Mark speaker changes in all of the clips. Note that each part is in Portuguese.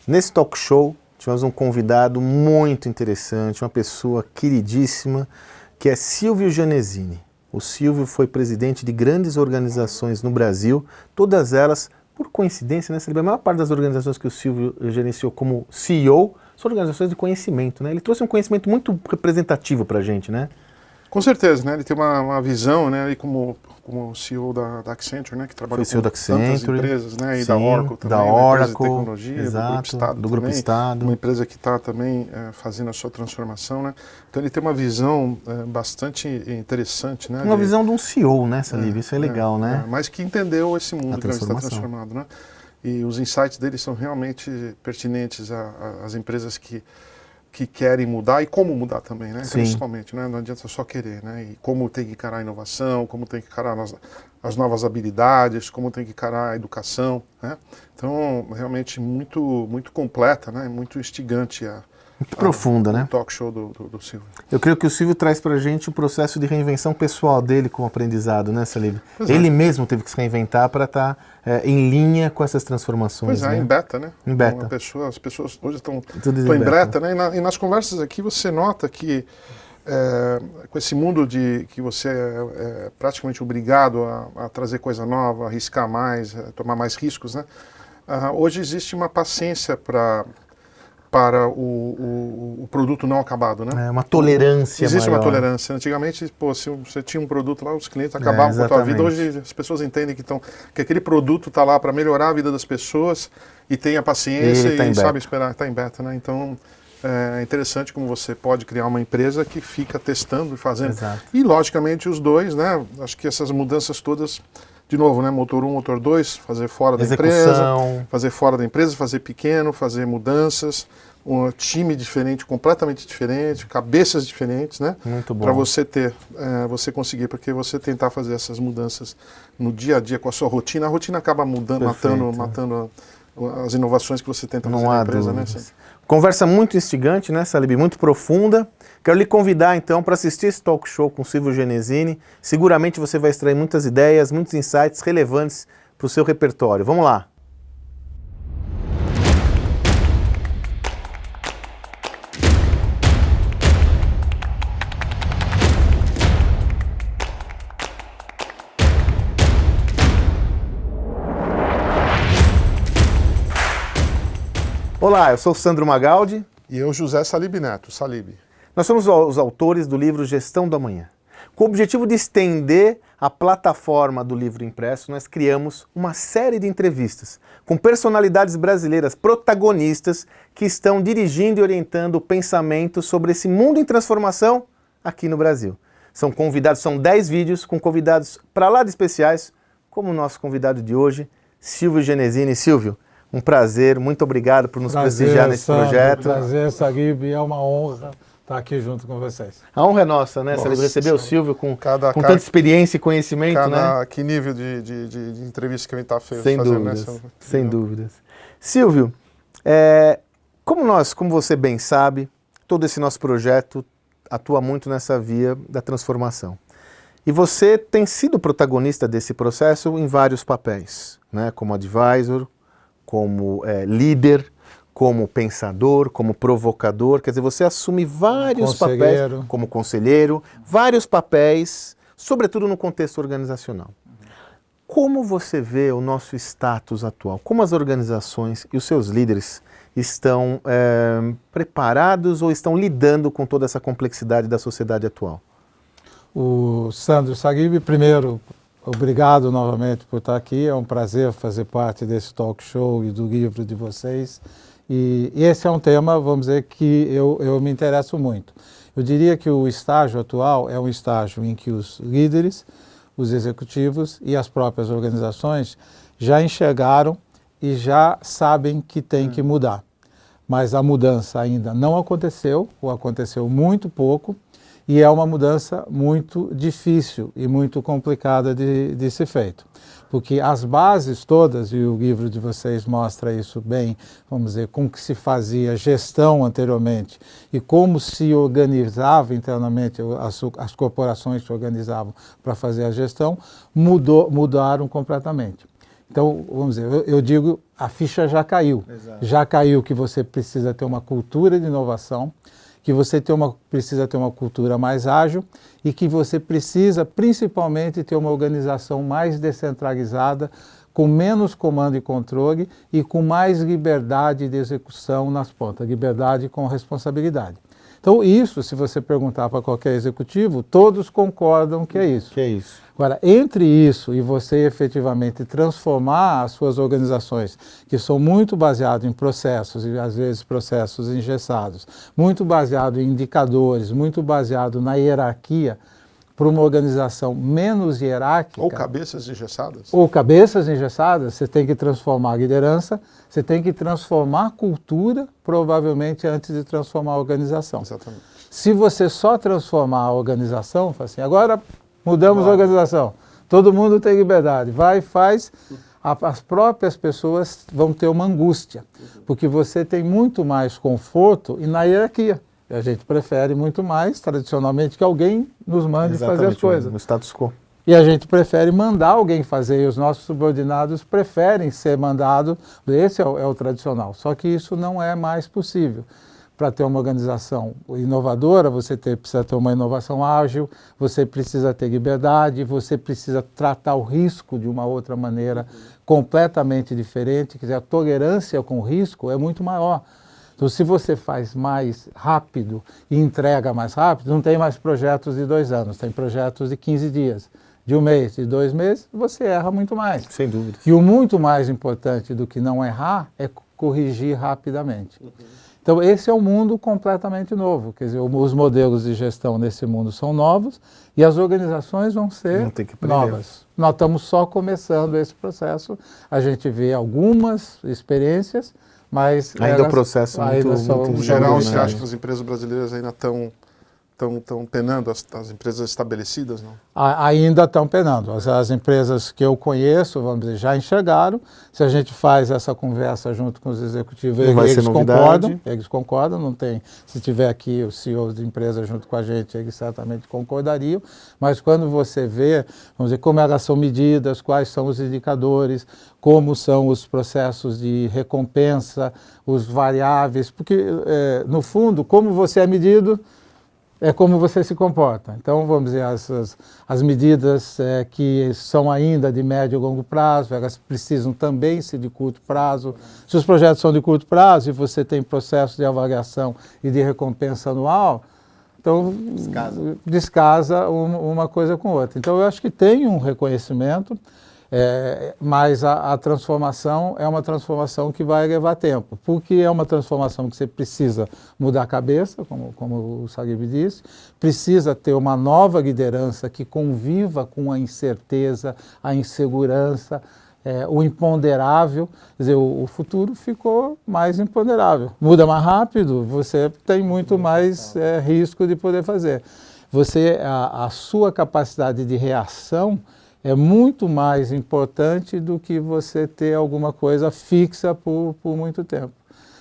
Speaker 1: Nesse talk show, tivemos um convidado muito interessante, uma pessoa queridíssima, que é Silvio Genesini. O Silvio foi presidente de grandes organizações no Brasil, todas elas, por coincidência, né, a maior parte das organizações que o Silvio gerenciou como CEO são organizações de conhecimento, né? Ele trouxe um conhecimento muito representativo para a gente, né?
Speaker 2: Com certeza, né? Ele tem uma visão, né? Ele como CEO da Accenture, né? Que trabalha com tantas empresas, né? E
Speaker 1: sim,
Speaker 2: da Oracle também,
Speaker 1: da Oracle,
Speaker 2: empresa de tecnologia,
Speaker 1: exato,
Speaker 2: do Grupo Estado,
Speaker 1: também,
Speaker 2: uma empresa que está também fazendo a sua transformação, né? Então ele tem uma visão bastante interessante, né?
Speaker 1: Uma visão de um CEO, né, Salib? Isso é legal, né?
Speaker 2: Mas que entendeu esse mundo que está transformado, né? E os insights dele são realmente pertinentes às empresas que querem mudar e como mudar também, né? Principalmente, né? Não adianta só querer, né? E como tem que encarar a inovação, como tem que encarar as novas habilidades, como tem que encarar a educação, né? Então, realmente muito completa, né? Muito instigante
Speaker 1: muito profunda, né?
Speaker 2: O talk show do Silvio.
Speaker 1: Eu creio que o Silvio traz pra gente o processo de reinvenção pessoal dele com o aprendizado, né, Salib? Ele mesmo teve que se reinventar para estar em linha com essas transformações.
Speaker 2: Pois é,
Speaker 1: né?
Speaker 2: em beta, né?
Speaker 1: Em beta.
Speaker 2: As pessoas hoje estão
Speaker 1: em
Speaker 2: beta, né? E nas conversas aqui você nota que com esse mundo que você é praticamente obrigado a trazer coisa nova, arriscar mais, tomar mais riscos, né? Hoje existe uma paciência para o produto não acabado, né?
Speaker 1: Uma tolerância
Speaker 2: Existe
Speaker 1: maior.
Speaker 2: uma tolerância. Antigamente, se você tinha um produto lá, os clientes acabavam com a tua vida. Hoje as pessoas entendem que aquele produto está lá para melhorar a vida das pessoas e tem a paciência e sabe esperar. Está em beta, né? Então, é interessante como você pode criar uma empresa que fica testando e fazendo.
Speaker 1: Exato.
Speaker 2: E, logicamente, os dois, né? Acho que essas mudanças todas... De novo, né? Motor 1, motor 2, fazer fora da empresa, fazer pequeno, fazer mudanças, um time diferente, completamente diferente, cabeças diferentes, né?
Speaker 1: Muito bom.
Speaker 2: Para você você conseguir, porque você tentar fazer essas mudanças no dia a dia com a sua rotina, a rotina acaba mudando, matando as inovações que você tenta fazer na empresa, né?
Speaker 1: Conversa muito instigante, né, Salib? Muito profunda. Quero lhe convidar, então, para assistir esse talk show com o Silvio Genesini. Seguramente você vai extrair muitas ideias, muitos insights relevantes para o seu repertório. Vamos lá! Olá, eu sou Sandro Magaldi.
Speaker 2: E eu, José Salib Neto, Salib.
Speaker 1: Nós somos os autores do livro Gestão do Amanhã. Com o objetivo de estender a plataforma do livro impresso, nós criamos uma série de entrevistas com personalidades brasileiras protagonistas que estão dirigindo e orientando o pensamento sobre esse mundo em transformação aqui no Brasil. São 10 vídeos com convidados para lá de especiais, como o nosso convidado de hoje, Silvio Genesini. Silvio, um prazer, muito obrigado por nos prestigiar nesse projeto.
Speaker 3: Prazer, Salib, é uma honra estar aqui junto com vocês.
Speaker 1: A honra é nossa, né, Salib? Receber o Silvio com tanta experiência e conhecimento, né?
Speaker 2: Que nível de entrevista que a gente está fazendo.
Speaker 1: Sem dúvidas, sem dúvidas. Silvio, como você bem sabe, todo esse nosso projeto atua muito nessa via da transformação. E você tem sido protagonista desse processo em vários papéis, né? Como advisor, como líder, como pensador, como provocador, quer dizer, você assume vários papéis, como conselheiro, vários papéis, sobretudo no contexto organizacional. Como você vê o nosso status atual? Como as organizações e os seus líderes estão preparados ou estão lidando com toda essa complexidade da sociedade atual?
Speaker 3: O Sandro Salib, primeiro, obrigado novamente por estar aqui. É um prazer fazer parte desse talk show e do livro de vocês. E esse é um tema, vamos dizer, que eu me interesso muito. Eu diria que o estágio atual é um estágio em que os líderes, os executivos e as próprias organizações já enxergaram e já sabem que tem que mudar. Mas a mudança ainda não aconteceu, ou aconteceu muito pouco, e é uma mudança muito difícil e muito complicada de ser feito. Porque as bases todas, e o livro de vocês mostra isso bem, vamos dizer, como que se fazia gestão anteriormente e como se organizava internamente, as corporações se organizavam para fazer a gestão, mudaram completamente. Então, vamos dizer, eu digo, a ficha já caiu.
Speaker 1: Exato.
Speaker 3: Já caiu que você precisa ter uma cultura de inovação, que você precisa ter uma cultura mais ágil e que você precisa, principalmente, ter uma organização mais descentralizada, com menos comando e controle e com mais liberdade de execução nas pontas, liberdade com responsabilidade. Então isso, se você perguntar para qualquer executivo, todos concordam que é isso.
Speaker 1: Que é isso.
Speaker 3: Agora, entre isso e você efetivamente transformar as suas organizações, que são muito baseadas em processos, e às vezes processos engessados, muito baseado em indicadores, muito baseado na hierarquia, para uma organização menos hierárquica...
Speaker 2: Ou cabeças engessadas.
Speaker 3: Ou cabeças engessadas, você tem que transformar a liderança, você tem que transformar a cultura, provavelmente antes de transformar a organização.
Speaker 2: Exatamente.
Speaker 3: Se você só transformar a organização, fala assim, agora mudamos a organização, todo mundo tem liberdade, vai e faz, as próprias pessoas vão ter uma angústia, porque você tem muito mais conforto e na hierarquia. E a gente prefere muito mais, tradicionalmente, que alguém nos mande fazer as coisas.
Speaker 1: No status quo.
Speaker 3: E a gente prefere mandar alguém fazer, e os nossos subordinados preferem ser mandados. Esse é o tradicional. Só que isso não é mais possível. Para ter uma organização inovadora, você precisa ter uma inovação ágil, você precisa ter liberdade, você precisa tratar o risco de uma outra maneira completamente diferente. Quer dizer, a tolerância com o risco é muito maior. Então, se você faz mais rápido e entrega mais rápido, não tem mais projetos de 2 anos, tem projetos de 15 dias, de 1 mês, de 2 meses, você erra muito mais.
Speaker 1: Sem dúvida.
Speaker 3: E o muito mais importante do que não errar é corrigir rapidamente. Então, esse é um mundo completamente novo. Quer dizer, os modelos de gestão nesse mundo são novos e as organizações vão ser novas. Nós estamos só começando esse processo, a gente vê algumas experiências, mas
Speaker 1: ainda o processo muito
Speaker 2: em geral, você acha que as empresas brasileiras ainda estão penando as empresas estabelecidas, não?
Speaker 3: Ainda estão penando. As empresas que eu conheço, vamos dizer, já enxergaram. Se a gente faz essa conversa junto com os executivos, eles concordam, não tem. Se tiver aqui os CEOs de empresas junto com a gente, eles certamente concordariam. Mas quando você vê, vamos dizer, como elas são medidas, quais são os indicadores, como são os processos de recompensa, os variáveis, porque no fundo, como você é medido, é como você se comporta. Então, vamos dizer, as medidas que são ainda de médio e longo prazo, elas precisam também ser de curto prazo. Se os projetos são de curto prazo e você tem processo de avaliação e de recompensa anual, então descasa uma coisa com outra. Então, eu acho que tem um reconhecimento, mas a transformação é uma transformação que vai levar tempo, porque é uma transformação que você precisa mudar a cabeça, como o Saguib disse, precisa ter uma nova liderança que conviva com a incerteza, a insegurança, o imponderável. Quer dizer, o futuro ficou mais imponderável. Muda mais rápido, você tem muito mais risco de poder fazer. A sua capacidade de reação é muito mais importante do que você ter alguma coisa fixa por muito tempo.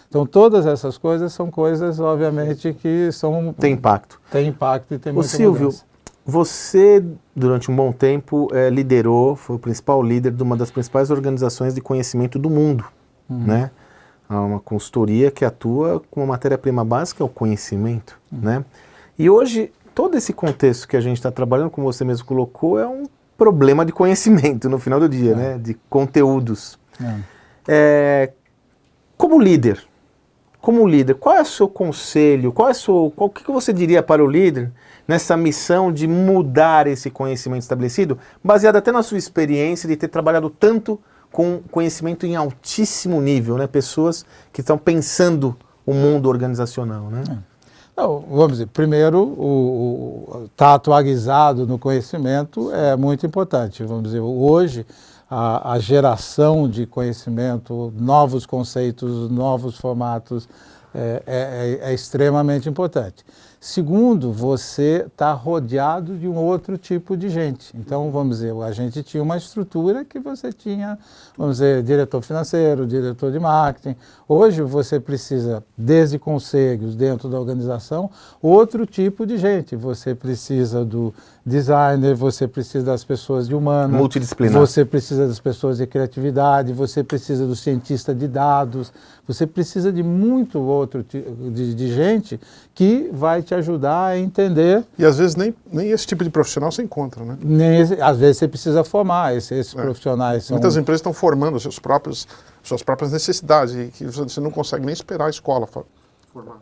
Speaker 3: Então, todas essas coisas são coisas, obviamente, que são...
Speaker 1: Tem impacto.
Speaker 3: Tem impacto e tem muita
Speaker 1: Silvio,
Speaker 3: mudança.
Speaker 1: Você, durante um bom tempo, foi o principal líder de uma das principais organizações de conhecimento do mundo, né? Há uma consultoria que atua com uma matéria-prima básica, é o conhecimento, né? E hoje, todo esse contexto que a gente está trabalhando, como você mesmo colocou, é um problema de conhecimento no final do dia, né? De conteúdos. Como líder, qual é o seu conselho? O que você diria para o líder nessa missão de mudar esse conhecimento estabelecido, baseado até na sua experiência de ter trabalhado tanto com conhecimento em altíssimo nível, né? Pessoas que estão pensando o mundo organizacional, né?
Speaker 3: Não, vamos dizer, primeiro, estar atualizado no conhecimento é muito importante. Vamos dizer, hoje, a geração de conhecimento, novos conceitos, novos formatos, é extremamente importante. Segundo, você está rodeado de um outro tipo de gente. Então, vamos dizer, a gente tinha uma estrutura que você tinha, vamos dizer, diretor financeiro, diretor de marketing. Hoje você precisa, desde conselhos dentro da organização, outro tipo de gente. Você precisa do designer, você precisa das pessoas de humanas,
Speaker 1: multidisciplinar.
Speaker 3: Você precisa das pessoas de criatividade, você precisa do cientista de dados, você precisa de muito outro de gente que vai te ajudar a entender.
Speaker 2: E às vezes nem esse tipo de profissional você encontra, né?
Speaker 3: Às vezes você precisa formar esses profissionais.
Speaker 2: Muitas empresas estão formando suas próprias necessidades e que você não consegue nem esperar a escola formar.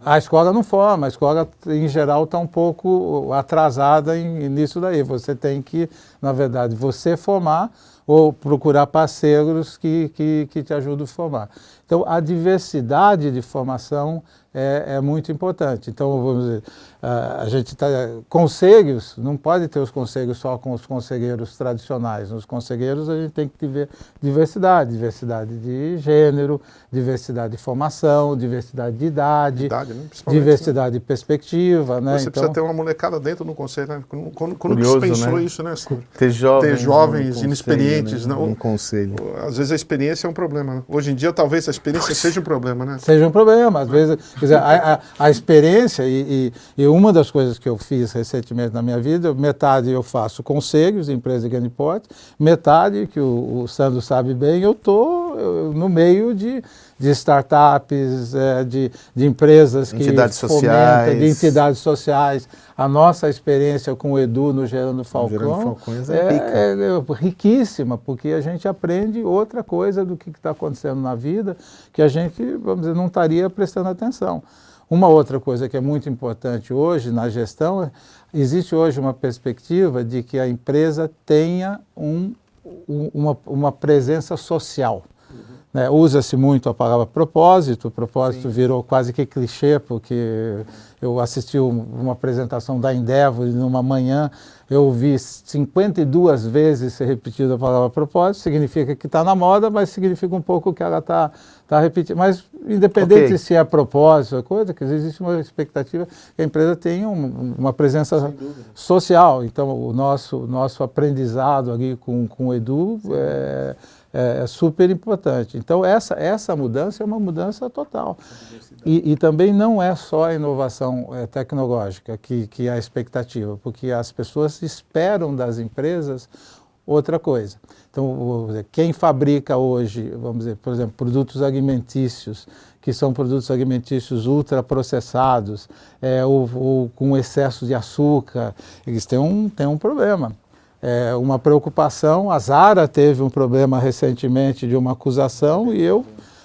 Speaker 3: A escola não forma, a escola em geral está um pouco atrasada nisso daí. Você tem que, na verdade, você formar ou procurar parceiros que te ajudem a formar. Então, a diversidade de formação é muito importante. Então, vamos dizer, a gente conselhos, não pode ter os conselhos só com os conselheiros tradicionais. Nos conselheiros a gente tem que ter diversidade de gênero, diversidade de formação, diversidade de idade,
Speaker 2: né?
Speaker 3: diversidade de perspectiva. Né?
Speaker 2: Você precisa ter uma molecada dentro do conselho, né? Quando
Speaker 1: Curioso,
Speaker 2: você pensou
Speaker 1: né?
Speaker 2: isso, né?
Speaker 1: Ter
Speaker 2: jovens inexperientes.
Speaker 1: Né?
Speaker 2: Não,
Speaker 1: um conselho.
Speaker 2: Às vezes a experiência é um problema. Né? Hoje em dia, talvez a experiência seja um problema, né?
Speaker 3: Seja um problema. Às vezes, quer dizer, a experiência, e uma das coisas que eu fiz recentemente na minha vida, metade eu faço conselhos de empresas de grande porte, metade, que o Sandro sabe bem, eu estou no meio de startups, de empresas que
Speaker 1: entidades
Speaker 3: fomentam, de entidades sociais. A nossa experiência com o Edu no Gerando Falcão é riquíssima, porque a gente aprende outra coisa do que está acontecendo na vida que a gente, vamos dizer, não estaria prestando atenção. Uma outra coisa que é muito importante hoje na gestão, existe hoje uma perspectiva de que a empresa tenha uma presença social. Né? Usa-se muito a palavra propósito, propósito Sim. virou quase que clichê, porque eu assisti uma apresentação da Endeavor e numa manhã eu vi 52 vezes ser repetida a palavra propósito, significa que está na moda, mas significa um pouco que ela está repetindo. Mas independente se é propósito ou coisa, que existe uma expectativa que a empresa tenha uma presença social. Então o nosso aprendizado ali com o Edu é super importante. Então, essa mudança é uma mudança total. E também não é só a inovação tecnológica que é a expectativa, porque as pessoas esperam das empresas outra coisa. Então, quem fabrica hoje, vamos dizer, por exemplo, produtos alimentícios, que são produtos alimentícios ultraprocessados, ou com excesso de açúcar, eles têm um problema. Uma preocupação. A Zara teve um problema recentemente de uma acusação e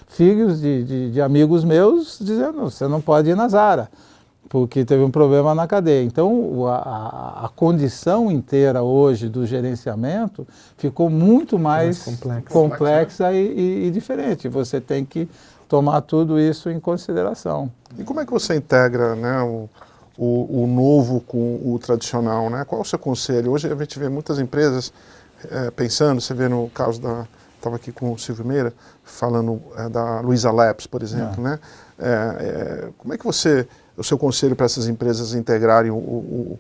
Speaker 3: filhos de amigos meus dizendo, você não pode ir na Zara, porque teve um problema na cadeia. Então, a condição inteira hoje do gerenciamento ficou muito mais complexa e diferente. Você tem que tomar tudo isso em consideração.
Speaker 2: E como é que você integra, né, o novo com o tradicional, né? Qual é o seu conselho? Hoje a gente vê muitas empresas pensando, você vê no caso estava aqui com o Silvio Meira, falando da Luiza Labs, por exemplo, né? Como é que o seu conselho para essas empresas integrarem o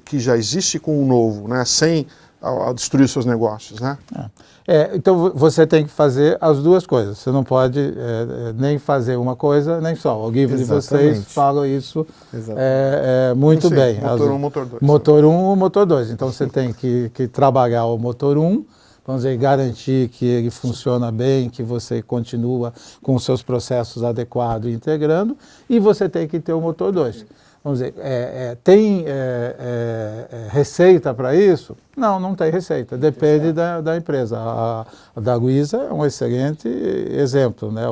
Speaker 2: que já existe com o novo, né? Sem destruir os seus negócios, né?
Speaker 3: Então você tem que fazer as duas coisas. Você não pode nem fazer uma coisa, nem só. O livro de vocês fala isso muito bem.
Speaker 2: Motor 1, motor 2.
Speaker 3: Motor 1 e motor 2. Então você tem que trabalhar o motor 1, vamos dizer, garantir que ele funciona bem, que você continua com os seus processos adequados e integrando, e você tem que ter o motor 2. Vamos dizer, tem receita para isso? Não tem receita, depende da empresa. A da Luiza é um excelente exemplo, né?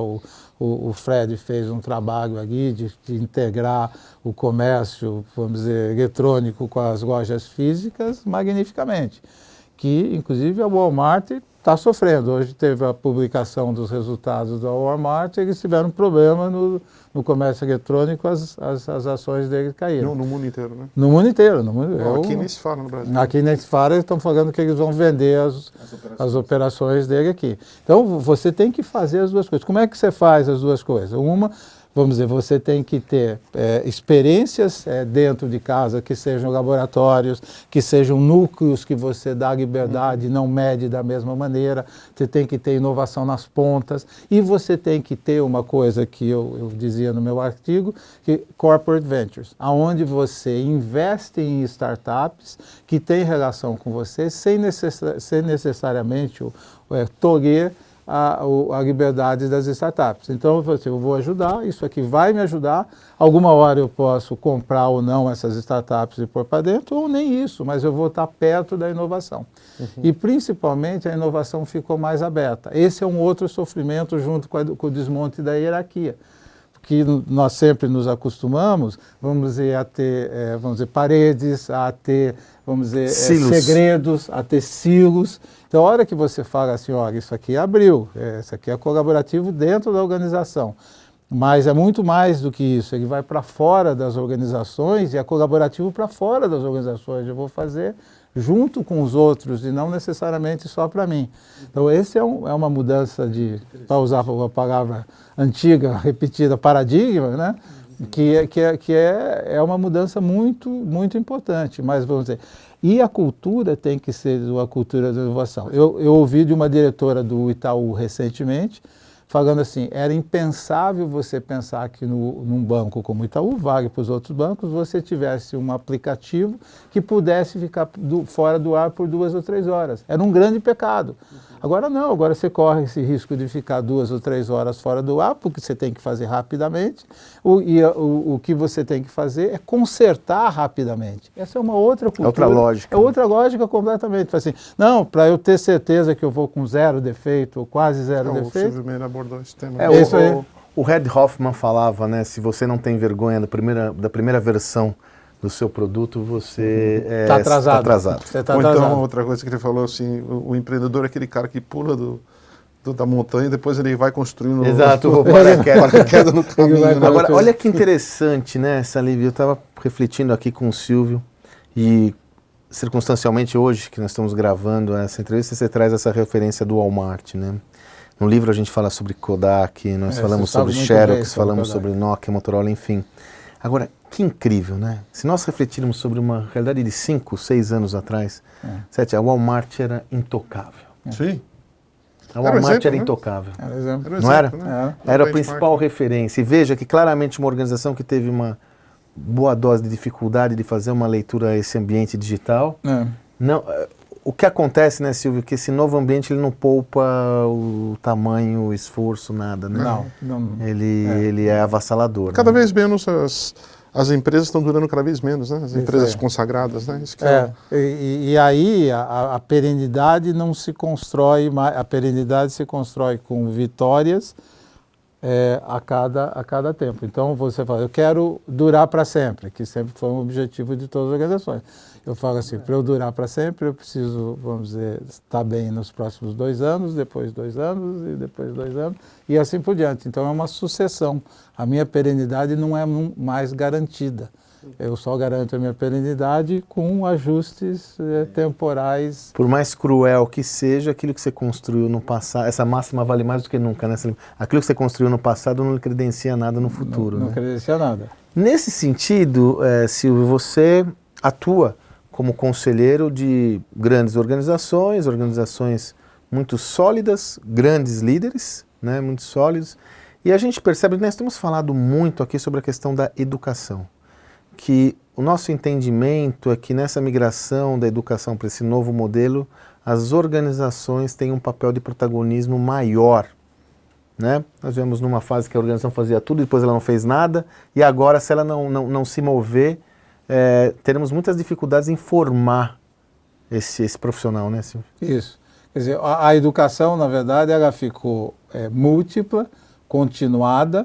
Speaker 3: O Fred fez um trabalho ali de integrar o comércio, vamos dizer, eletrônico com as lojas físicas magnificamente, que inclusive a Walmart está sofrendo. Hoje teve a publicação dos resultados da Walmart, eles tiveram problema no comércio eletrônico, as ações deles caíram.
Speaker 2: No mundo inteiro, né?
Speaker 3: No mundo inteiro.
Speaker 2: Aqui nem se fala no Brasil.
Speaker 3: Aqui nem se fala, eles estão falando que eles vão vender as operações dele aqui. Então, você tem que fazer as duas coisas. Como é que você faz as duas coisas? Uma, vamos dizer, você tem que ter experiências dentro de casa, que sejam laboratórios, que sejam núcleos que você dá liberdade, não mede da mesma maneira. Você tem que ter inovação nas pontas e você tem que ter uma coisa que eu dizia no meu artigo, que Corporate Ventures, aonde você investe em startups que têm relação com você sem necessariamente tolher a liberdade das startups. Então, eu vou ajudar, isso aqui vai me ajudar, alguma hora eu posso comprar ou não essas startups e pôr para dentro, ou nem isso, mas eu vou estar perto da inovação. E, principalmente, a inovação ficou mais aberta. Esse é um outro sofrimento junto com o desmonte da hierarquia, que nós sempre nos acostumamos, vamos dizer, a ter, paredes, a ter, segredos, a ter silos. Então, a hora que você fala assim, olha, isso aqui abriu, isso aqui é colaborativo dentro da organização, mas é muito mais do que isso, ele vai para fora das organizações e é colaborativo para fora das organizações, eu vou fazer junto com os outros e não necessariamente só para mim. Então, esse é uma mudança para usar uma palavra antiga, repetida, paradigma, né? Que é uma mudança muito, muito importante, mas vamos dizer, e a cultura tem que ser uma cultura de inovação. Eu ouvi de uma diretora do Itaú recentemente, falando assim, era impensável você pensar que num banco como o Itaú, vale para os outros bancos, você tivesse um aplicativo que pudesse ficar fora do ar por 2 ou 3 horas. Era um grande pecado. Agora não, agora você corre esse risco de ficar 2 ou 3 horas fora do ar, porque você tem que fazer rapidamente, o que você tem que fazer é consertar rapidamente. Essa é uma outra cultura.
Speaker 1: É outra lógica.
Speaker 3: É outra lógica completamente. Assim, não, para eu ter certeza que eu vou com 0 defeito, ou quase 0 defeito...
Speaker 2: O Silvio Meira abordou esse tema.
Speaker 1: O Reid Hoffman falava, né, se você não tem vergonha da primeira versão do seu produto, você
Speaker 3: está atrasado.
Speaker 2: Você tá atrasado. Então, outra coisa que ele falou, assim, o empreendedor é aquele cara que pula da montanha e depois ele vai construindo
Speaker 1: o paraquedas no caminho. Agora, olha que interessante, né, Salib? Eu estava refletindo aqui com o Silvio e, circunstancialmente, hoje que nós estamos gravando essa entrevista, você traz essa referência do Walmart, né? No livro a gente fala sobre Kodak, nós falamos sobre Xerox, falamos sobre Nokia, Motorola, enfim. Agora, que incrível, né? Se nós refletirmos sobre uma realidade de 5, 6 anos atrás, a Walmart era intocável.
Speaker 2: Sim.
Speaker 1: A Walmart era intocável.
Speaker 3: Era exemplo.
Speaker 1: Não era?
Speaker 2: Né?
Speaker 1: Era a principal referência. E veja que claramente uma organização que teve uma boa dose de dificuldade de fazer uma leitura a esse ambiente digital. Não, o que acontece, né, Silvio, que esse novo ambiente ele não poupa o tamanho, o esforço, nada, né?
Speaker 3: Não.
Speaker 1: Ele é avassalador.
Speaker 2: Cada vez menos as empresas estão durando cada vez menos, né? As empresas consagradas, né? Isso que
Speaker 3: e aí a perenidade não se constrói, a perenidade se constrói com vitórias a cada tempo. Então você fala, eu quero durar para sempre, que sempre foi um objetivo de todas as organizações. Eu falo assim, para eu durar para sempre, eu preciso, vamos dizer, estar bem nos próximos 2 anos, depois 2 anos e depois 2 anos, e assim por diante. Então é uma sucessão. A minha perenidade não é mais garantida. Eu só garanto a minha perenidade com ajustes temporais.
Speaker 1: Por mais cruel que seja, aquilo que você construiu no passado, essa máxima vale mais do que nunca, né? Aquilo que você construiu no passado não lhe credencia nada no futuro.
Speaker 3: Não credencia nada.
Speaker 1: Nesse sentido, Silvio, você atua como conselheiro de grandes organizações muito sólidas, grandes líderes, né, muito sólidos. E a gente percebe que nós temos falado muito aqui sobre a questão da educação, que o nosso entendimento é que nessa migração da educação para esse novo modelo, as organizações têm um papel de protagonismo maior, né? Nós vemos numa fase que a organização fazia tudo, depois ela não fez nada, e agora se ela não se mover, teremos muitas dificuldades em formar esse profissional, né, Silvio?
Speaker 3: Isso. Quer dizer, a educação, na verdade, ela ficou múltipla, continuada,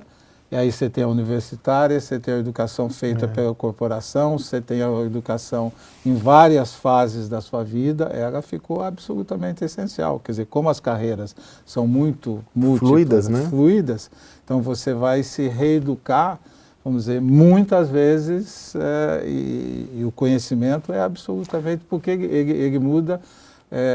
Speaker 3: e aí você tem a universitária, você tem a educação feita pela corporação, você tem a educação em várias fases da sua vida, ela ficou absolutamente essencial. Quer dizer, como as carreiras são muito múltiplas, fluidas, então você vai se reeducar, vamos dizer, muitas vezes, e o conhecimento é absolutamente, porque ele muda.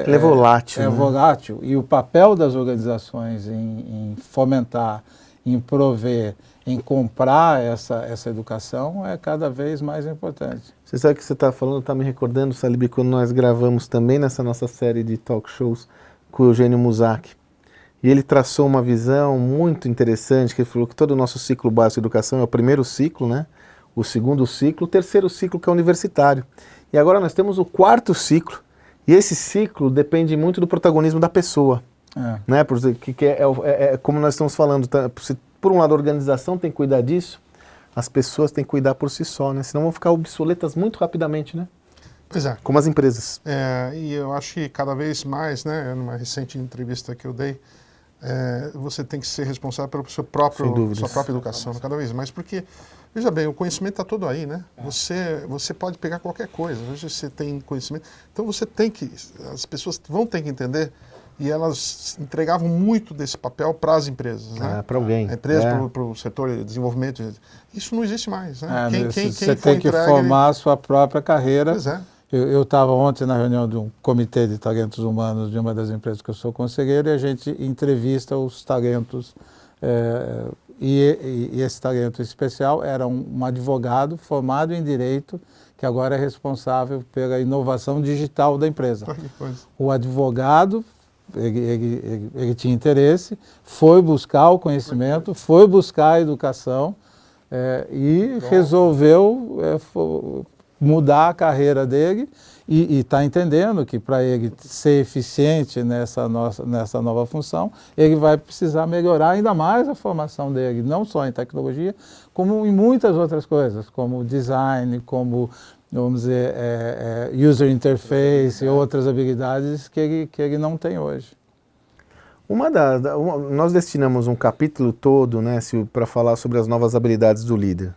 Speaker 1: Ele é volátil.
Speaker 3: É volátil. E o papel das organizações em fomentar, em prover, em comprar essa educação é cada vez mais importante.
Speaker 1: Você sabe o que você está falando, está me recordando, Salib, quando nós gravamos também nessa nossa série de talk shows com o Eugênio Musaki. E ele traçou uma visão muito interessante, que ele falou que todo o nosso ciclo básico de educação é o primeiro ciclo, né? O segundo ciclo, o terceiro ciclo que é universitário. E agora nós temos o quarto ciclo, e esse ciclo depende muito do protagonismo da pessoa. Né? Como nós estamos falando, por um lado a organização tem que cuidar disso, as pessoas têm que cuidar por si só, né? Senão vão ficar obsoletas muito rapidamente, né?
Speaker 2: Pois é.
Speaker 1: Como as empresas.
Speaker 2: E eu acho que cada vez mais, né, numa recente entrevista que eu dei, você tem que ser responsável pela sua própria educação, cada vez mais, porque, veja bem, o conhecimento está todo aí, né? Você pode pegar qualquer coisa, hoje você tem conhecimento, então as pessoas vão ter que entender, e elas entregavam muito desse papel para as empresas, né?
Speaker 1: Para alguém.
Speaker 2: A empresa, para o setor de desenvolvimento. Isso não existe mais, né?
Speaker 3: Você tem que formar a sua própria carreira.
Speaker 2: Pois é.
Speaker 3: Eu estava ontem na reunião de um comitê de talentos humanos de uma das empresas que eu sou conselheiro, e a gente entrevista os talentos, e esse talento especial era um advogado formado em Direito, que agora é responsável pela inovação digital da empresa. O advogado, ele tinha interesse, foi buscar o conhecimento, foi buscar a educação e resolveu mudar a carreira dele, e está entendendo que para ele ser eficiente nessa nova função, ele vai precisar melhorar ainda mais a formação dele, não só em tecnologia, como em muitas outras coisas, como design, como, vamos dizer, user interface e outras habilidades que ele não tem hoje.
Speaker 1: Nós destinamos um capítulo todo, né, para falar sobre as novas habilidades do líder.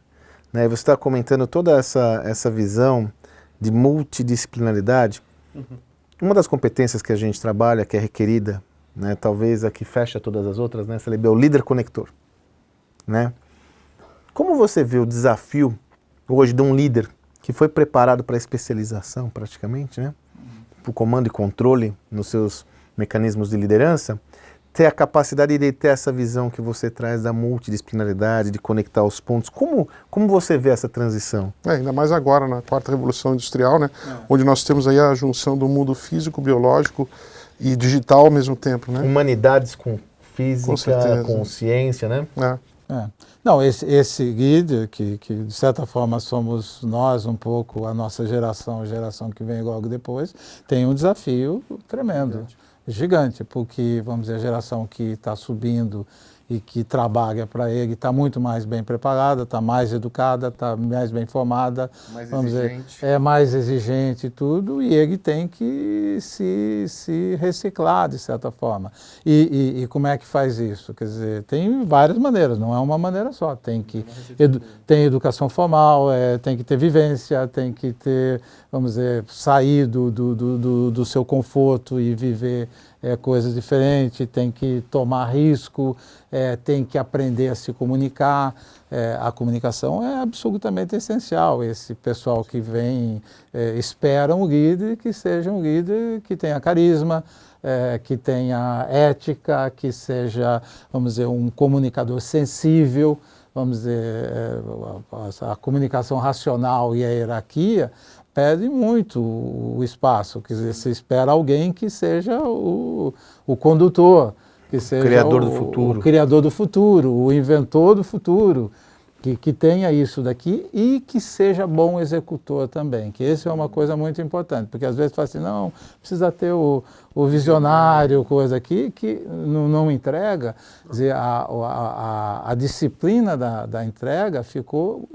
Speaker 1: Né, você está comentando toda essa visão de multidisciplinaridade. Uma das competências que a gente trabalha, que é requerida, né, talvez a que fecha todas as outras, né, é o líder conector. Né? Como você vê o desafio hoje de um líder que foi preparado para a especialização praticamente, né, para o comando e controle nos seus mecanismos de liderança, ter a capacidade de ter essa visão que você traz da multidisciplinaridade, de conectar os pontos. Como você vê essa transição?
Speaker 2: Ainda mais agora, na quarta revolução industrial, né? Onde nós temos aí a junção do mundo físico, biológico e digital ao mesmo tempo, né?
Speaker 1: Humanidades com física, com ciência, né?
Speaker 3: Não, esse guide, que de certa forma somos nós um pouco, a nossa geração, a geração que vem logo depois, tem um desafio tremendo. Gigante, porque, vamos dizer, a geração que está subindo e que trabalha para ele está muito mais bem preparada, está mais educada, está mais bem formada, mais exigente e tudo, e ele tem que se reciclar de certa forma. E como é que faz isso? Quer dizer, tem várias maneiras, não é uma maneira só. Tem educação formal, tem que ter vivência, tem que ter, vamos dizer, sair do seu conforto e viver coisas diferentes, tem que tomar risco, tem que aprender a se comunicar. A comunicação é absolutamente essencial. Esse pessoal que vem espera um líder que seja um líder que tenha carisma, que tenha ética, que seja, vamos dizer, um comunicador sensível. Vamos dizer, a comunicação racional e a hierarquia pede muito o espaço. Quer dizer, você espera alguém que seja o condutor, que seja o criador do futuro, o inventor do futuro, que tenha isso daqui e que seja bom executor também, que isso é uma coisa muito importante, porque às vezes fala assim, não, precisa ter o visionário, coisa aqui, que não entrega. Quer dizer, a disciplina da entrega ficou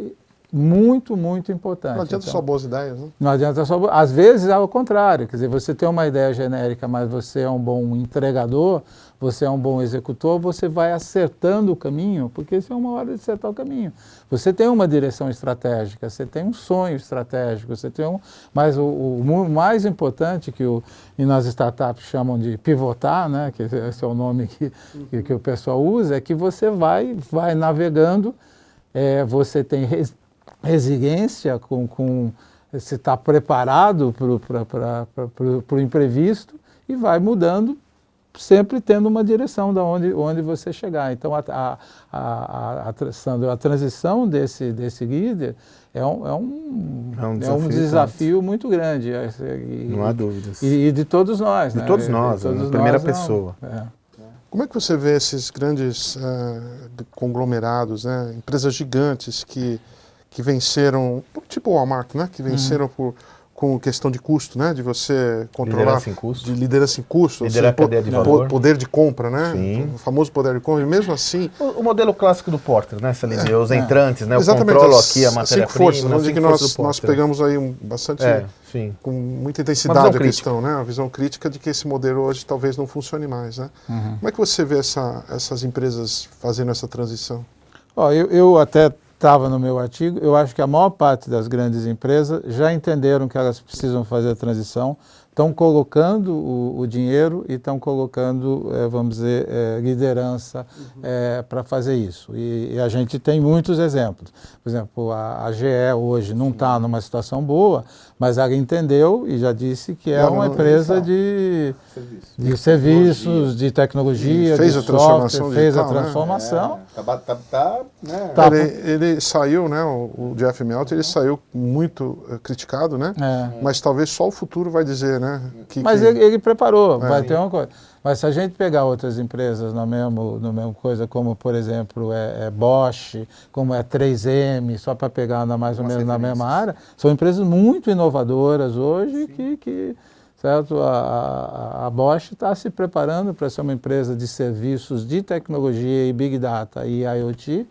Speaker 3: muito, muito importante.
Speaker 2: Não adianta só boas ideias, né?
Speaker 3: Não adianta só... Às vezes é ao contrário, quer dizer, você tem uma ideia genérica, mas você é um bom entregador, você é um bom executor, você vai acertando o caminho, porque isso é uma hora de acertar o caminho. Você tem uma direção estratégica, você tem um sonho estratégico, você tem mas o mais importante que nas startups chamam de pivotar, né, que esse é o nome que o pessoal usa, é que você vai navegando, você tem resiliência, você está preparado para o imprevisto e vai mudando sempre tendo uma direção de onde você chegar. Então, Sandro, a transição desse líder é um desafio muito grande.
Speaker 1: Não há dúvidas.
Speaker 3: E de todos nós.
Speaker 1: De todos nós, na primeira pessoa.
Speaker 2: Como é que você vê esses grandes conglomerados, né? Empresas gigantes que venceram, tipo o Walmart, né? Que venceram com questão de custo, né? De você controlar...
Speaker 1: Liderança em custo.
Speaker 2: De liderança em custo.
Speaker 1: Liderar a cadeia de valor.
Speaker 2: Poder de compra, né?
Speaker 1: Sim.
Speaker 2: O famoso poder de compra. E mesmo assim...
Speaker 1: O modelo clássico do Porter, né, Salim? Os entrantes, né? Eu
Speaker 2: exatamente,
Speaker 1: controlo aqui a matéria-prima.
Speaker 2: Onde que nós pegamos aí bastante... com muita intensidade a questão, né? A visão crítica de que esse modelo hoje talvez não funcione mais, né? Como é que você vê essas empresas fazendo essa transição?
Speaker 3: Eu até estava no meu artigo, eu acho que a maior parte das grandes empresas já entenderam que elas precisam fazer a transição, estão colocando o dinheiro e estão colocando, vamos dizer, liderança para fazer isso. E a gente tem muitos exemplos. Por exemplo, a GE hoje não está numa situação boa, mas ela entendeu e já disse que é uma empresa de serviços, de tecnologia,
Speaker 2: fez
Speaker 3: de
Speaker 2: a transformação
Speaker 3: software, fez a
Speaker 2: digital,
Speaker 3: transformação.
Speaker 2: Ele saiu, né, o Jeff Melton, ele saiu muito criticado, né? Mas talvez só o futuro vai dizer, né?
Speaker 3: Mas ele preparou, vai ter uma coisa. Mas se a gente pegar outras empresas na mesma coisa, como por exemplo Bosch, como 3M, só para pegar mais ou menos na mesma área, são empresas muito inovadoras hoje que certo? A Bosch está se preparando para ser uma empresa de serviços de tecnologia e Big Data e IoT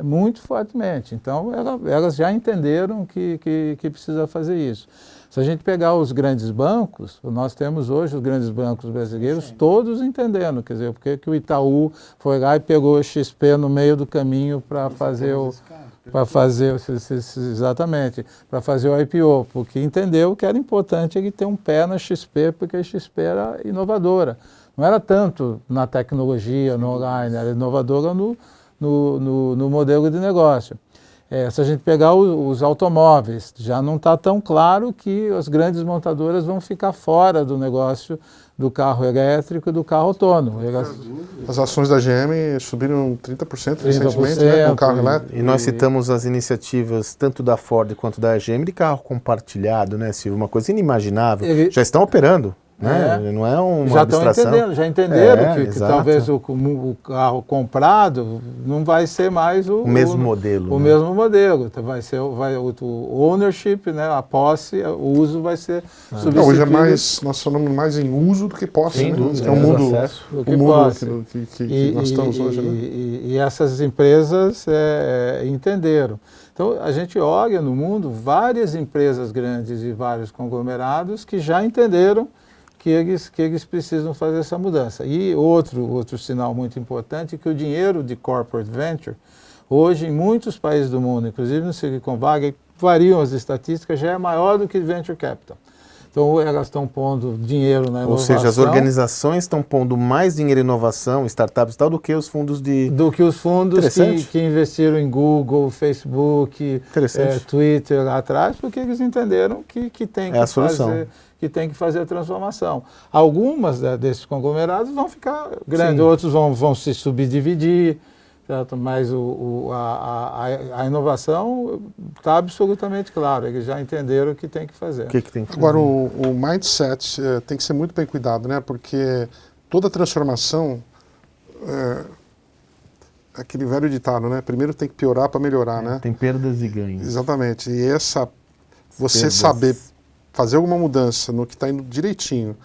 Speaker 3: muito fortemente. Então, elas já entenderam que precisa fazer isso. Se a gente pegar os grandes bancos, nós temos hoje os grandes bancos brasileiros todos entendendo, quer dizer, porque que o Itaú foi lá e pegou o XP no meio do caminho para fazer exatamente, para fazer o IPO, porque entendeu que era importante ele ter um pé na XP, porque a XP era inovadora. Não era tanto na tecnologia, no online, era inovadora no modelo de negócio. Se a gente pegar os automóveis, já não está tão claro que as grandes montadoras vão ficar fora do negócio do carro elétrico e do carro autônomo.
Speaker 2: As ações da GM subiram 30% recentemente, né, com o carro elétrico.
Speaker 1: E nós citamos as iniciativas tanto da Ford quanto da GM de carro compartilhado, né, Silvio? Uma coisa inimaginável. Já estão operando. Né? Não é uma abstração.
Speaker 3: Já entenderam que talvez o carro comprado não vai ser mais o
Speaker 1: mesmo modelo.
Speaker 3: O mesmo modelo. Vai ser o ownership, né? A posse, o uso vai ser substituído.
Speaker 2: Hoje nós falamos mais em uso do que posse.
Speaker 1: Sem dúvida, é
Speaker 2: o mundo
Speaker 3: que
Speaker 2: nós estamos hoje.
Speaker 3: E essas empresas entenderam. Então, a gente olha no mundo várias empresas grandes e vários conglomerados que já entenderam que eles precisam fazer essa mudança. E outro sinal muito importante é que o dinheiro de corporate venture, hoje em muitos países do mundo, inclusive no Silicon Valley, variam as estatísticas, já é maior do que venture capital. Então, elas estão pondo dinheiro na inovação.
Speaker 1: Ou seja, as organizações estão pondo mais dinheiro em inovação, startups e tal, do que os fundos de...
Speaker 3: Do que os fundos que investiram em Google, Facebook, Twitter lá atrás, porque eles entenderam que tem que fazer... que tem que fazer a transformação. Algumas desses conglomerados vão ficar grandes, outros vão se subdividir, certo? Mas a inovação está absolutamente clara, eles já entenderam o que tem que fazer.
Speaker 1: Que tem que fazer.
Speaker 2: Agora, o mindset tem que ser muito bem cuidado, né? Porque toda transformação, aquele velho ditado, né? Primeiro tem que piorar para melhorar, né?
Speaker 1: Tem perdas e ganhos.
Speaker 2: Exatamente. E você saber fazer alguma mudança no que está indo direitinho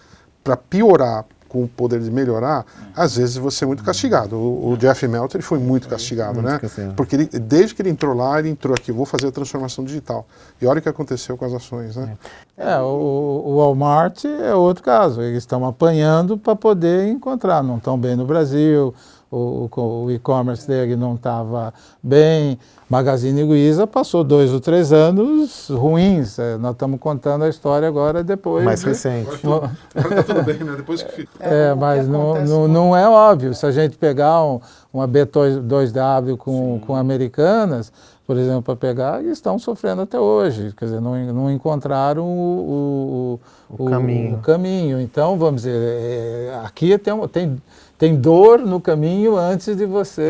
Speaker 2: para piorar com o poder de melhorar, às vezes você é muito castigado. O Jeff Melton ele foi muito castigado, né? Porque desde que ele entrou lá, ele entrou aqui, vou fazer a transformação digital. E olha o que aconteceu com as ações, né?
Speaker 3: O Walmart é outro caso. Eles estão apanhando para poder encontrar. Não estão bem no Brasil. o e-commerce dele não estava bem. Magazine Luiza passou 2 ou 3 anos ruins. Nós estamos contando a história agora depois.
Speaker 1: Mais recente.
Speaker 2: Agora está tudo bem, né? Depois que...
Speaker 3: Mas não é óbvio. Se a gente pegar uma B2W com Americanas, por exemplo, para pegar, eles estão sofrendo até hoje. Quer dizer, não encontraram o caminho. Então, vamos dizer, aqui tem dor no caminho antes de você...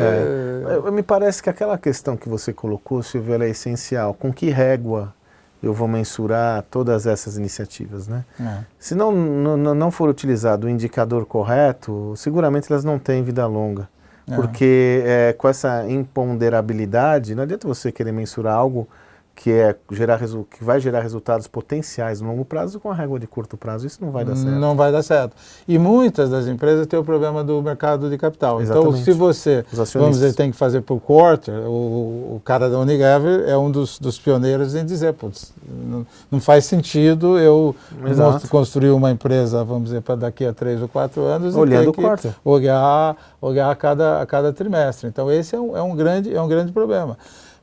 Speaker 1: Me parece que aquela questão que você colocou, Silvio, ela é essencial. Com que régua eu vou mensurar todas essas iniciativas, né? Se não for utilizado o indicador correto, seguramente elas não têm vida longa. Porque com essa imponderabilidade, não adianta você querer mensurar algo que vai gerar resultados potenciais no longo prazo com a régua de curto prazo. Isso não vai dar certo.
Speaker 3: Não vai dar certo. E muitas das empresas têm o problema do mercado de capital.
Speaker 1: Exatamente.
Speaker 3: Então, se você, vamos dizer, tem que fazer por quarter, o cara da Unilever é um dos pioneiros em dizer, putz, não faz sentido eu construir uma empresa, vamos dizer, para daqui a 3 ou 4 anos
Speaker 1: olhando
Speaker 3: e ter que olhar a cada trimestre. Então, esse é um grande problema.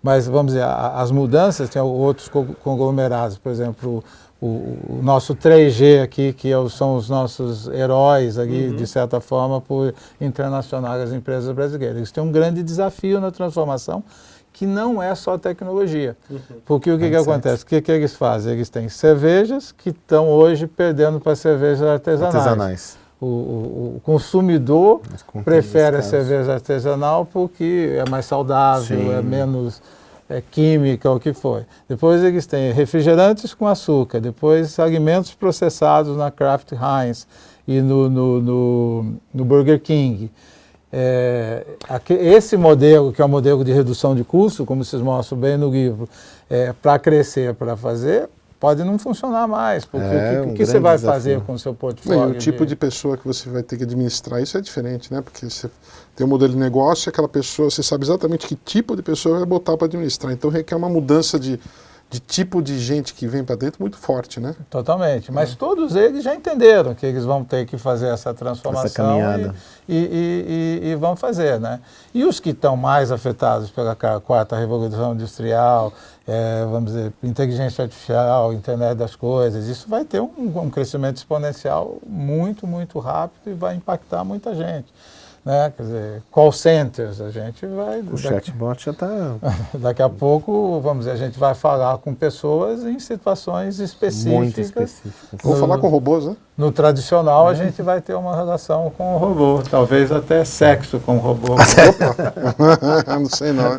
Speaker 3: Mas, vamos dizer, as mudanças, tem outros conglomerados, por exemplo, o nosso 3G aqui, que são os nossos heróis aqui, de certa forma, por internacionalizar as empresas brasileiras. Eles têm um grande desafio na transformação, que não é só tecnologia. Porque o que acontece? O que eles fazem? Eles têm cervejas que estão hoje perdendo para cervejas artesanais. O consumidor prefere a cerveja artesanal porque é mais saudável, é menos química, o que for. Depois eles têm refrigerantes com açúcar, depois alimentos processados na Kraft Heinz e no Burger King. Esse modelo, que é o modelo de redução de custo, como vocês mostram bem no livro, para crescer, para fazer, pode não funcionar mais, porque o que você vai fazer com o seu portfólio?
Speaker 2: O tipo de pessoa que você vai ter que administrar, isso é diferente, né? Porque você tem um modelo de negócio, aquela pessoa, você sabe exatamente que tipo de pessoa vai botar para administrar. Então requer uma mudança de tipo de gente que vem para dentro muito forte, né?
Speaker 3: Totalmente, mas todos eles já entenderam que eles vão ter que fazer essa transformação,
Speaker 1: essa caminhada.
Speaker 3: E vão fazer, né? E os que estão mais afetados pela 4ª Revolução Industrial, vamos dizer, inteligência artificial, internet das coisas, isso vai ter um crescimento exponencial muito, muito rápido e vai impactar muita gente. Né? Quer dizer, call centers, a gente vai...
Speaker 1: O chatbot já está...
Speaker 3: Daqui a pouco, vamos dizer, a gente vai falar com pessoas em situações específicas. Muito específicas.
Speaker 2: Vou falar com robôs, né?
Speaker 3: No tradicional, a gente vai ter uma relação com o robô, talvez até sexo com o robô.
Speaker 2: Não sei não.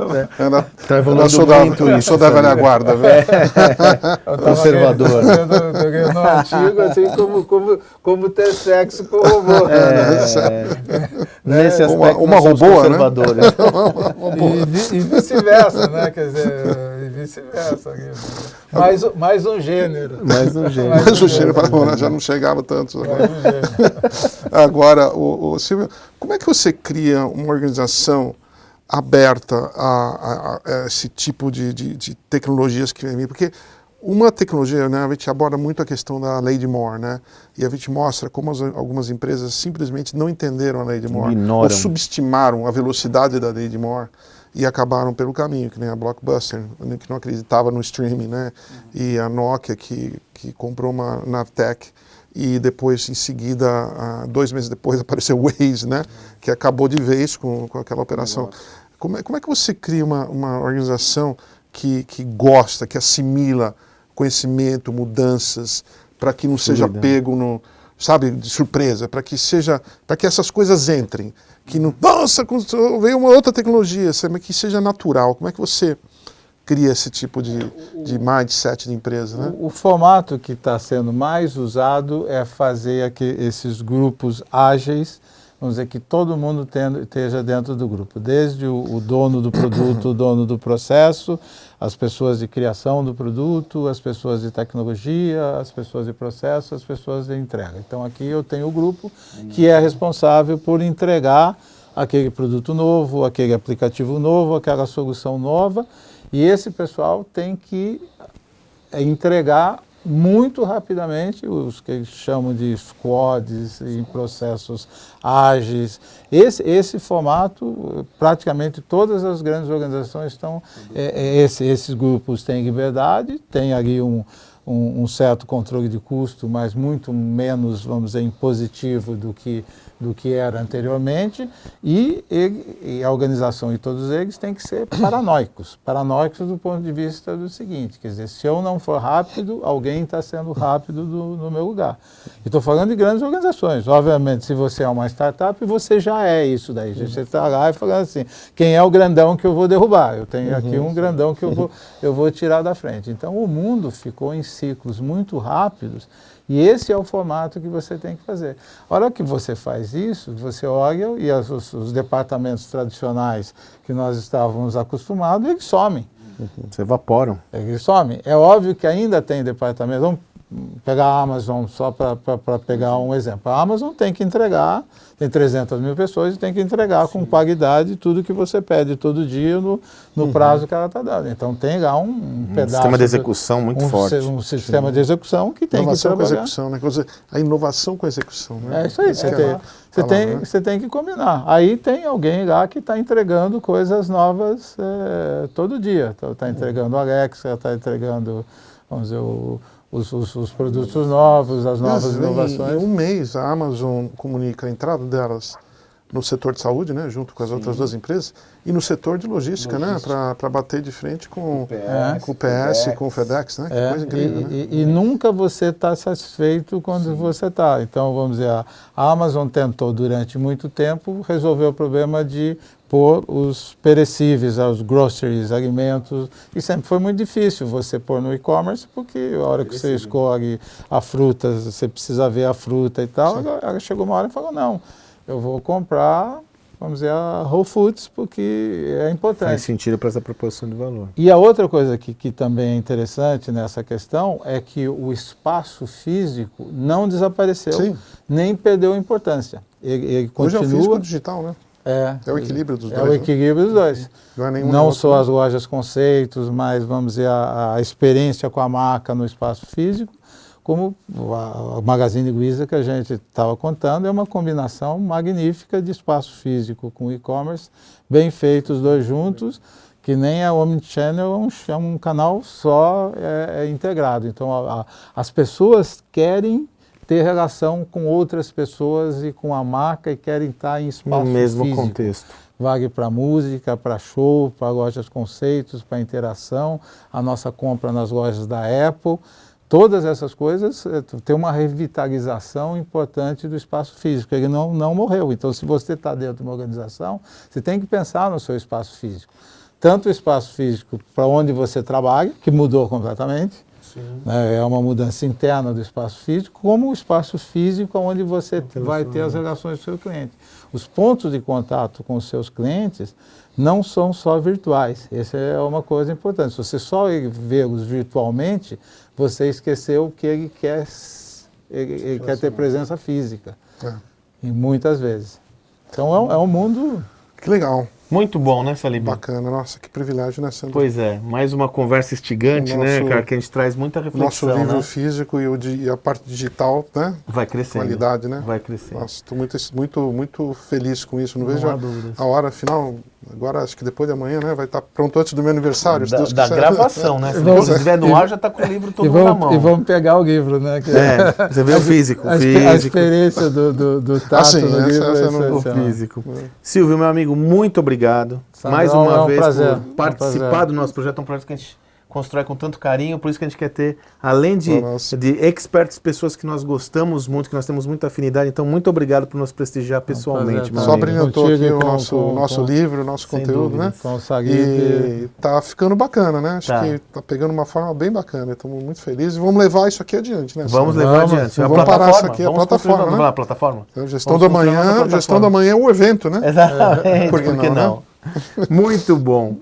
Speaker 1: Está evoluindo muito isso.
Speaker 2: Sou da velha guarda, velho.
Speaker 1: Conservador.
Speaker 3: No antigo, assim, como ter sexo com o robô.
Speaker 1: Nesse aspecto,
Speaker 2: uma robô, né?
Speaker 3: E vice-versa, né? Quer dizer, vice-versa. Mais um gênero.
Speaker 2: Mais um gênero, já não chegava tanto. Agora, Silvio, como é que você cria uma organização aberta a esse tipo de tecnologias que vem? Porque uma tecnologia, né, a gente aborda muito a questão da lei de Moore, né? E a gente mostra como algumas empresas simplesmente não entenderam a lei de Moore, ou subestimaram a velocidade da lei de Moore e acabaram pelo caminho, que nem a Blockbuster, que não acreditava no streaming, né? E a Nokia, que comprou uma Navtec, e depois, em seguida, 2 meses depois, apareceu o Waze, né? Que acabou de vez com aquela operação. Como é que você cria uma organização que gosta, que assimila conhecimento, mudanças, para que não seja pego de surpresa, para que essas coisas entrem, que não, nossa, veio uma outra tecnologia, mas que seja natural. Como é que você cria esse tipo de mindset de empresa, né?
Speaker 3: O formato que está sendo mais usado é fazer esses grupos ágeis, vamos dizer, que todo mundo esteja dentro do grupo, desde o dono do produto, o dono do processo, as pessoas de criação do produto, as pessoas de tecnologia, as pessoas de processo, as pessoas de entrega. Então aqui eu tenho o grupo que é responsável por entregar aquele produto novo, aquele aplicativo novo, aquela solução nova, e esse pessoal tem que entregar muito rapidamente os que eles chamam de squads em processos ágeis. Esse formato, praticamente todas as grandes organizações estão, esses grupos têm liberdade, tem ali um certo controle de custo, mas muito menos, vamos dizer, impositivo do que era anteriormente, e a organização e todos eles têm que ser paranoicos do ponto de vista do seguinte, quer dizer, se eu não for rápido, alguém está sendo rápido no meu lugar. Estou falando de grandes organizações, obviamente, se você é uma startup, você já é isso daí, você está lá e falando assim, quem é o grandão que eu vou derrubar? Eu tenho aqui um grandão que eu vou tirar da frente. Então o mundo ficou em ciclos muito rápidos, e esse é o formato que você tem que fazer. A hora que você faz isso, você olha e os departamentos tradicionais que nós estávamos acostumados, eles somem.
Speaker 1: Se evaporam.
Speaker 3: Eles somem. É óbvio que ainda tem departamentos. Vamos pegar a Amazon só para pegar um exemplo. A Amazon tem que entregar, tem 300 mil pessoas e tem que entregar com qualidade tudo que você pede todo dia no prazo que ela está dando. Então tem lá um pedaço...
Speaker 1: sistema de execução muito forte.
Speaker 3: Um sistema de execução que tem que trabalhar.
Speaker 2: Com a execução, né? A inovação com a execução. Né?
Speaker 3: É isso aí, você tem que combinar. Aí tem alguém lá que está entregando coisas novas todo dia. Está entregando o Alexa, está entregando, vamos dizer, os produtos novos, as novas inovações.
Speaker 2: Em um mês, a Amazon comunica a entrada delas no setor de saúde, né, junto com as outras duas empresas, e no setor de logística. Né, para bater de frente com o PS, com o FedEx, né, que coisa incrível.
Speaker 3: E nunca você está satisfeito quando você está. Então, vamos dizer, a Amazon tentou durante muito tempo resolver o problema de pôr os perecíveis, os groceries, alimentos, e sempre foi muito difícil você pôr no e-commerce, porque a hora que você escolhe a fruta, você precisa ver a fruta e tal. Ela chegou uma hora e falou, não, eu vou comprar, vamos dizer, a Whole Foods, porque é importante.
Speaker 1: Faz sentido para essa proposição de valor.
Speaker 3: E a outra coisa que também é interessante nessa questão é que o espaço físico não desapareceu, nem perdeu importância. Ele continua...
Speaker 2: Hoje é o físico digital, né? É o equilíbrio dos dois.
Speaker 3: É o equilíbrio dos dois. Não só as lojas conceitos, mas, vamos dizer, a experiência com a marca no espaço físico, como a Magazine Luiza que a gente estava contando, é uma combinação magnífica de espaço físico com e-commerce, bem feitos os dois juntos, que nem a Omnichannel é um canal só integrado. Então, as pessoas querem ter relação com outras pessoas e com a marca e querem estar em espaço
Speaker 1: no mesmo
Speaker 3: físico.
Speaker 1: Contexto.
Speaker 3: Vale para música, para show, para lojas conceitos, para interação, a nossa compra nas lojas da Apple. Todas essas coisas tem uma revitalização importante do espaço físico, ele não morreu. Então, se você está dentro de uma organização, você tem que pensar no seu espaço físico. Tanto o espaço físico para onde você trabalha, que mudou completamente, né, é uma mudança interna do espaço físico, como o espaço físico onde você vai ter as relações com o seu cliente. Os pontos de contato com os seus clientes não são só virtuais. Essa é uma coisa importante. Se você só vê-los virtualmente, você esqueceu que ele quer ter presença física. E muitas vezes. Então é um mundo...
Speaker 2: Que legal.
Speaker 1: Muito bom, né, Salib?
Speaker 2: Bacana, nossa, que privilégio, né, Sandro?
Speaker 1: Pois é, mais uma conversa instigante, né, cara, que a gente traz muita reflexão,
Speaker 2: nosso livro
Speaker 1: né?
Speaker 2: físico e a parte digital, né?
Speaker 1: Vai crescendo.
Speaker 2: Qualidade, né?
Speaker 1: Vai crescendo.
Speaker 2: Nossa, estou muito feliz com isso. Não vejo
Speaker 1: dúvidas.
Speaker 2: A hora final, agora acho que depois de amanhã, né? Vai estar pronto antes do meu aniversário, se Deus
Speaker 1: da
Speaker 2: quiser.
Speaker 1: gravação, né? Se estiver no ar, já está com o livro todo na mão.
Speaker 3: E vamos pegar o livro, né?
Speaker 1: Você vê o físico.
Speaker 3: A experiência do tato do livro.
Speaker 1: O físico. Silvio, meu amigo, muito obrigado.
Speaker 3: Sandro,
Speaker 1: mais uma vez
Speaker 3: prazer,
Speaker 1: por participar do nosso projeto. É um projeto que a gente constrói com tanto carinho, por isso que a gente quer ter, além de experts, pessoas que nós gostamos muito, que nós temos muita afinidade. Então, muito obrigado por nos prestigiar pessoalmente.
Speaker 2: Só brilhantou aqui o nosso livro, o nosso conteúdo, né? E tá ficando bacana, né? Acho que tá pegando uma forma bem bacana. Estamos muito felizes e vamos levar isso aqui adiante, né?
Speaker 1: Vamos levar adiante.
Speaker 2: Vamos parar isso aqui, a plataforma, né?
Speaker 1: A plataforma?
Speaker 2: Gestão do amanhã é o evento, né?
Speaker 1: Exatamente, por que não? Muito bom.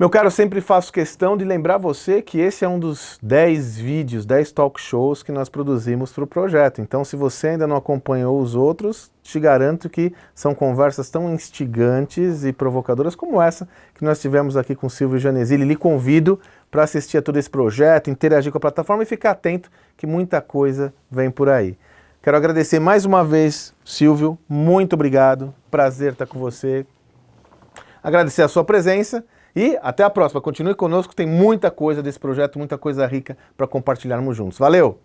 Speaker 1: Meu caro, eu sempre faço questão de lembrar você que esse é um dos 10 vídeos, 10 talk shows que nós produzimos para o projeto. Então, se você ainda não acompanhou os outros, te garanto que são conversas tão instigantes e provocadoras como essa que nós tivemos aqui com o Silvio Janesili. Lhe convido para assistir a todo esse projeto, interagir com a plataforma e ficar atento que muita coisa vem por aí. Quero agradecer mais uma vez, Silvio, muito obrigado, prazer estar com você. Agradecer a sua presença. E até a próxima. Continue conosco, tem muita coisa desse projeto, muita coisa rica para compartilharmos juntos. Valeu!